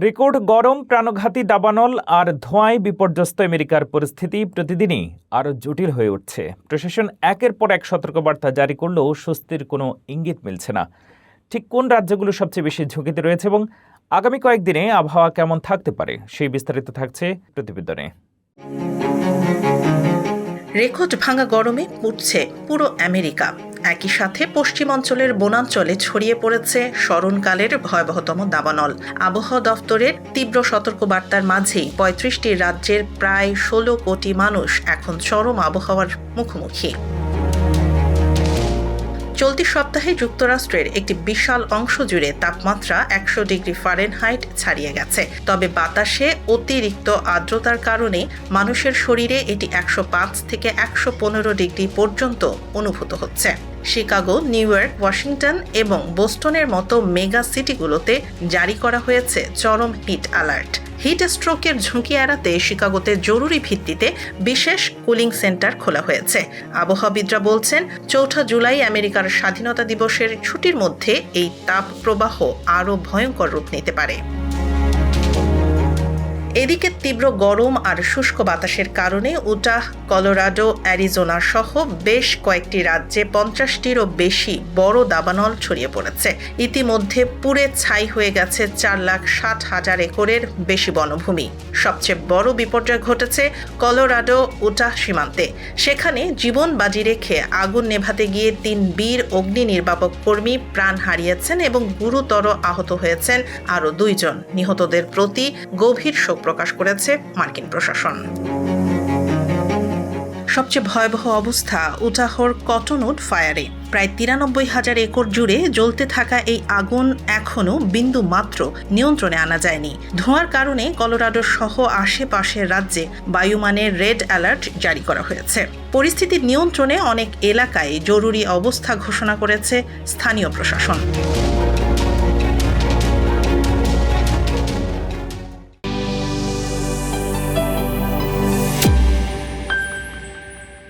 Record গরম, প্রাণঘাতী দাবানল আর ধোঁয়ায় বিপর্যস্ত আমেরিকার পরিস্থিতি প্রতিদিনই আরও জটিল হয়ে উঠছে। প্রশাসন একের পর এক সতর্কবার্তা জারি করলেও স্বস্তির কোনো ইঙ্গিত মিলছে না। ঠিক কোন রাজ্যগুলো সবচেয়ে বেশি ঝুঁকিতে রয়েছে এবং আগামী কয়েকদিনে আবহাওয়া কেমন থাকতে পারে, সেই বিস্তারিত থাকছে প্রতিবেদনে। রেকর্ড ভাঙা গরমে পুড়ছে পুরো আমেরিকা। একই সাথে পশ্চিমাঞ্চলের বনাঞ্চলে ছড়িয়ে পড়েছে স্মরণকালের ভয়াবহতম দাবানল। আবহাওয়া দফতরের তীব্র সতর্কবার্তার মাঝেই ৩৫টি রাজ্যের প্রায় ১৬ কোটি মানুষ এখন চরম আবহাওয়ার মুখোমুখি। চলতি সপ্তাহে যুক্তরাষ্ট্রের একটি বিশাল অংশ জুড়ে তাপমাত্রা ১০০ ডিগ্রি ফারেনহাইট ছাড়িয়ে গেছে। তবে বাতাসে অতিরিক্ত আর্দ্রতার কারণে মানুষের শরীরে এটি ১০৫ থেকে ১১৫ ডিগ্রি পর্যন্ত অনুভূত হচ্ছে। শিকাগো, নিউ ইয়র্ক, ওয়াশিংটন এবং বোস্টনের মতো মেগা সিটিগুলোতে জারি করা হয়েছে চরম হিট অ্যালার্ট। হিট স্ট্রোকের ঝুঁকি এড়াতে শিকাগোতে জরুরি ভিত্তিতে বিশেষ কুলিং সেন্টার খোলা হয়েছে। আবহাওয়াবিদরা বলছেন, ৪ জুলাই আমেরিকার স্বাধীনতা দিবসের ছুটির মধ্যে এই তাপ প্রবাহ আরও ভয়ঙ্কর রূপ নিতে পারে। এদিকে তীব্র গরম আর শুষ্ক বাতাসের কারণে উটাহ, কলোরাডো, অ্যারিজোনা সহ বেশ কয়েকটি রাজ্যে ৫০টিরও বেশি বড় দাবানল ছড়িয়ে পড়েছে। ইতিমধ্যে পুড়ে ছাই হয়ে গেছে ৪,৬০,০০০ একরের বেশি বনভূমি। সবচেয়ে বড় বিপর্যয় ঘটেছে কলোরাডো উটাহ সীমান্তে। সেখানে জীবন বাজি রেখে আগুন নেভাতে গিয়ে ৩ বীর অগ্নি নির্বাপক কর্মী প্রাণ হারিয়েছেন এবং গুরুতর আহত হয়েছেন আরও ২ জন। নিহতদের প্রতি গভীর শোক প্রকাশ করেছে মার্কিন প্রশাসন। সবচেয়ে ভয়াবহ অবস্থা উটাহর কটনউড ফায়ারে। প্রায় ৯৩,০০০ একর জুড়ে জ্বলতে থাকা এই আগুন এখনও বিন্দু মাত্র নিয়ন্ত্রণে আনা যায়নি। ধোঁয়ার কারণে কলোরাডো সহ আশেপাশের রাজ্যে বায়ুমানের রেড অ্যালার্ট জারি করা হয়েছে। পরিস্থিতি নিয়ন্ত্রণে অনেক এলাকায় জরুরি অবস্থা ঘোষণা করেছে স্থানীয় প্রশাসন।